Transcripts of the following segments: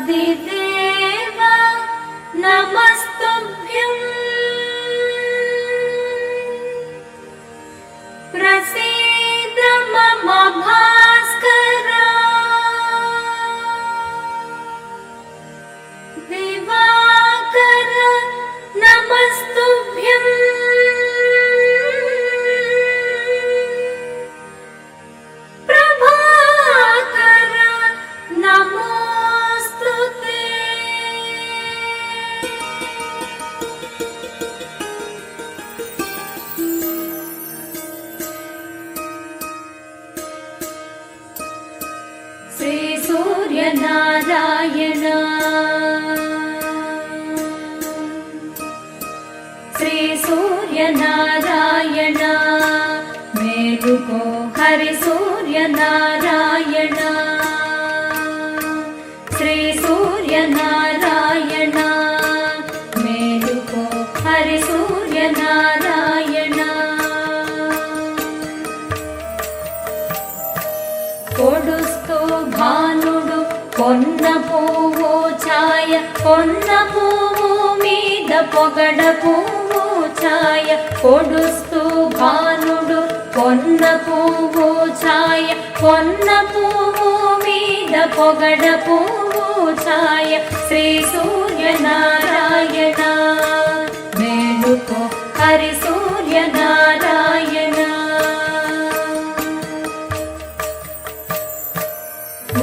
आदिदेव नमस्तुभ्यं प्रसीद मम भास्कर दिवाकर नमस्तुभ्यं प्रभाकर नमो श्री सूर्य नारायण श्री सूर्य नारायण मेलुको हरि सूर्य नारायण श्री सूर्य नारायण मेलुको हरि सूर्य नारायण कोडुस्तु भानुडु कोन्न पुव्वु छाय कोन्न पुव्वु मीद पोगड पुव्वु छाय कोडुस्तु भानुडु कोन्न पुव्वु छाय कोन्न पुव्वु मीद पोगड पुव्वु छाय श्री सूर्य नारायण मेलुको हरि सूर्य नारायण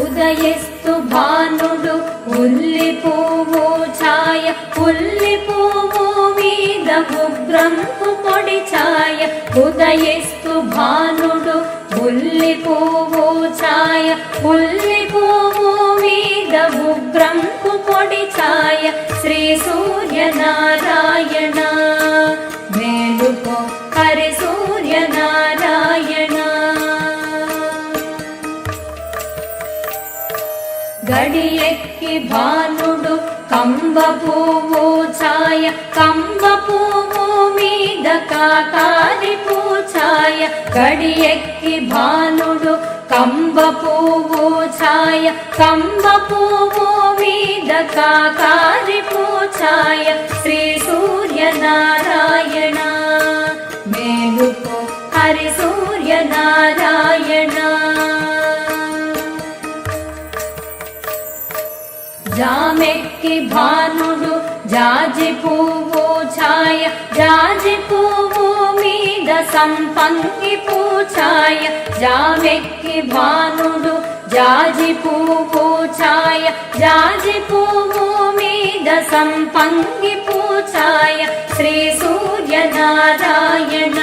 उदयस्तु भानुडु उल्लि पुव्वु छाय उल्लि पुव्वु मीद उग्रंपु पोडि छाय उदयस्तु भानुडु उल्लि पुव्वु छाय उल्लि पुव्वु मीद उग्रंपु पोडि छाय श्री सूर्य नारायण मेलुको हरि सूर्य नारायण गडियेक्कि भानुडु कंब पुव्वु छाय कंब पुव्वु मीद काकारि पूछाय गडियेक्कि भानुडु कंब पुव्वु छाय कंब पुव्वु मीद काकारि पूछाय श्री सूर्य नारायण मेलुको हरि सूर्य नारायण जामेक्कि भानुडु जाजि पुव्वु छाय जाजि पुव्वु मीद संपंगि पूछाय जामेक्कि भानुडु जाजि पुव्वु छाय जाजि पुव्वु मीद संपंगि पूछाय श्री सूर्य नारायण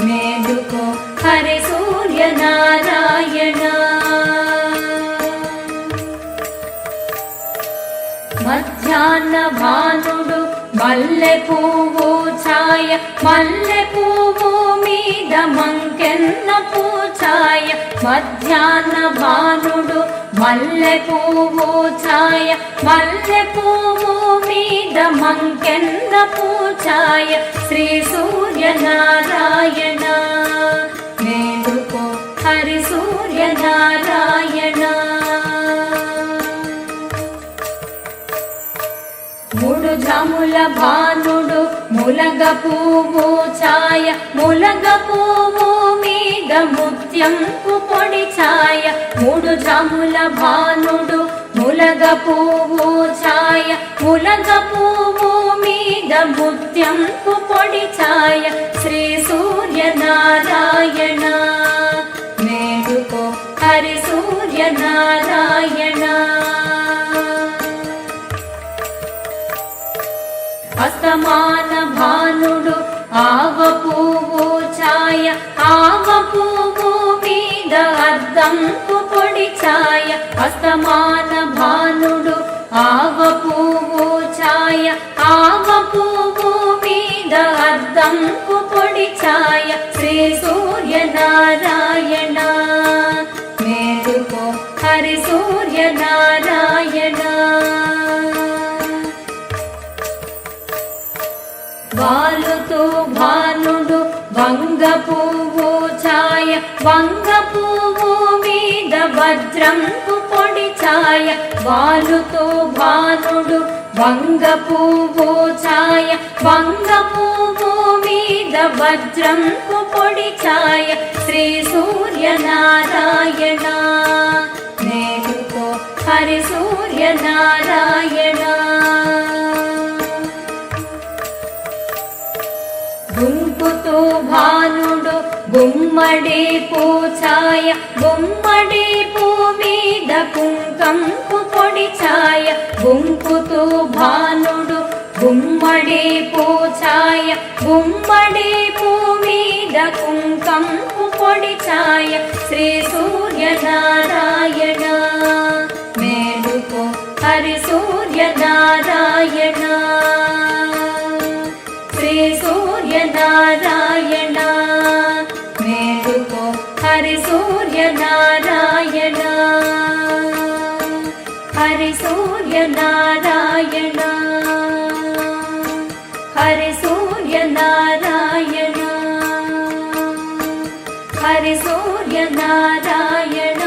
मेलुको हरि सूर्य नारायण मध्याह्न भानुडु मल्ले पुव्वु छाय मल्ले पुव्वु मीद मंकेन्न पूछाय मध्याह्न भानुडु मल्ले पुव्वु छाय मल्ले पुव्वु मीद मंकेन्न पूछाय श्री सूर्य नारायण मेलुको हरि सूर्य नारायण मूडु जामुल भानुडु मुलग पुव्वु छाय मुलग पुव्वु मीद मुत्यंपु पोडि छाय मूडु जामुल भानुडु मुलग पुव्वु छाय मुलग पुव्वु मीद मुत्यंपु पोडि छाय श्री सूर्य नारायण मेलुको हरि सूर्य नारायण अस्तमान भानुडु आव पुव्वु छाय आव पुव्वु मीद अद्दंपु पोडि छाय अस्तमान भानुडु హరి సూర్య నారాయణ వాలుతో భానుడు వంగ పువ్వు ఛాయ వంగ పువ్వు మీద వజ్రంపు పొడి ఛాయ వాలుతో భానుడు వంగ పువ్వు ఛాయ వంగ పువ్వు మీద వజ్రంపు పొడి ఛాయ శ్రీ సూర్య నారాయణ మేలుకో హరి సూర్య నారాయణ గుంపుతో భానుడు గుమ్మడి పూఛాయ గుమ్మడి పూ మీద కుంకంపు పొడి ఛాయ గుంపుతో భానుడు గుమ్మడి పూఛాయ గుమ్మడి పూ మీద కుంకంపు పొడి ఛాయ శ్రీ సూర్య నారాయణ మేలుకో హరి సూర్య నారాయణ శ్రీ సూర్య నారాయణ మేలుకో హరి సూర్య నారాయణ హరి సూర్య నారాయణ హరి సూర్య నారాయణ హరి సూర్య నారాయణ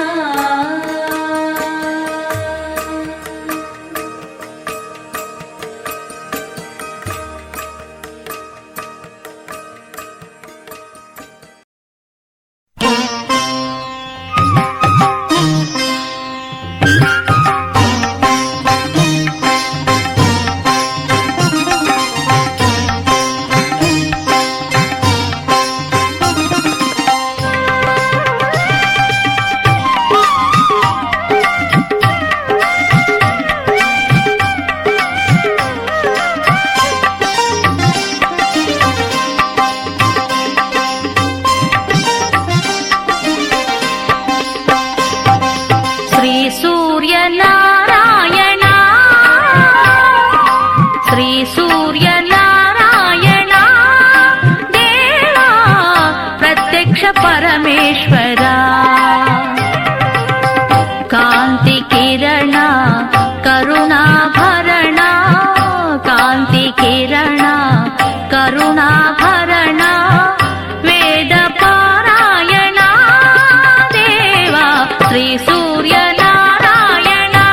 परमेश्वरा कांति किरणा करुणाभरणा कांति किरणा करुणाभरणा वेद पारायणा देवा श्री सूर्य नारायणा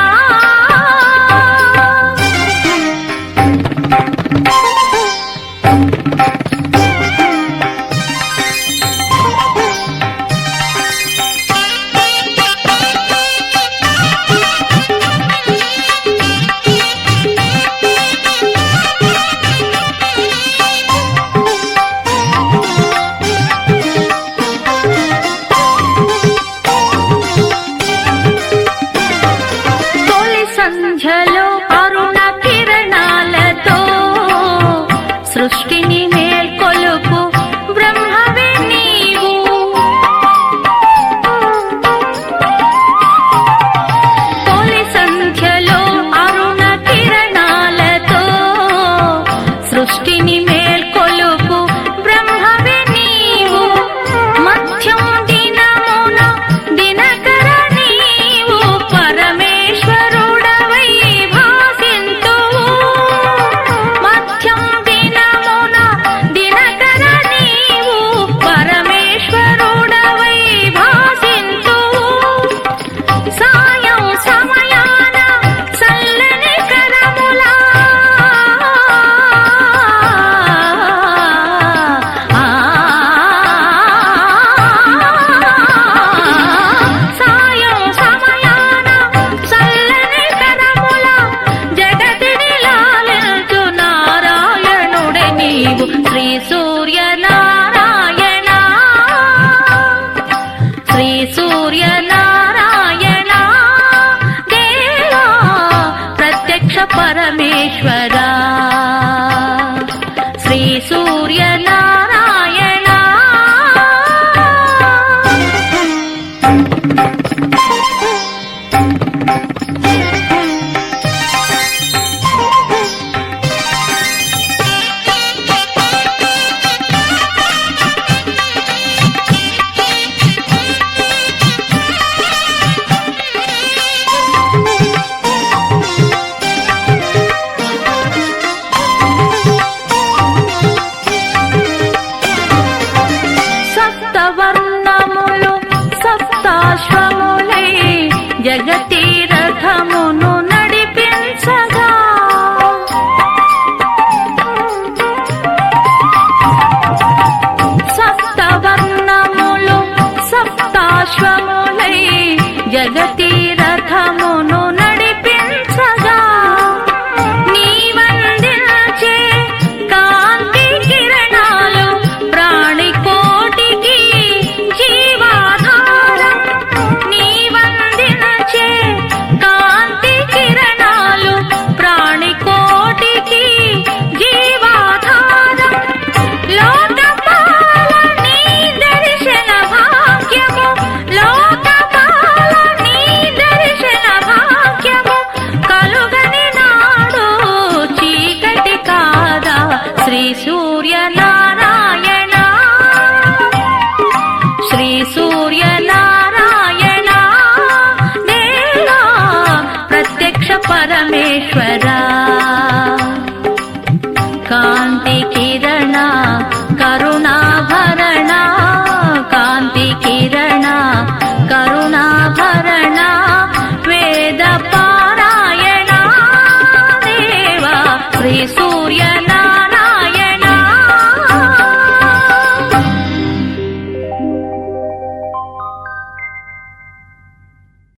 जगति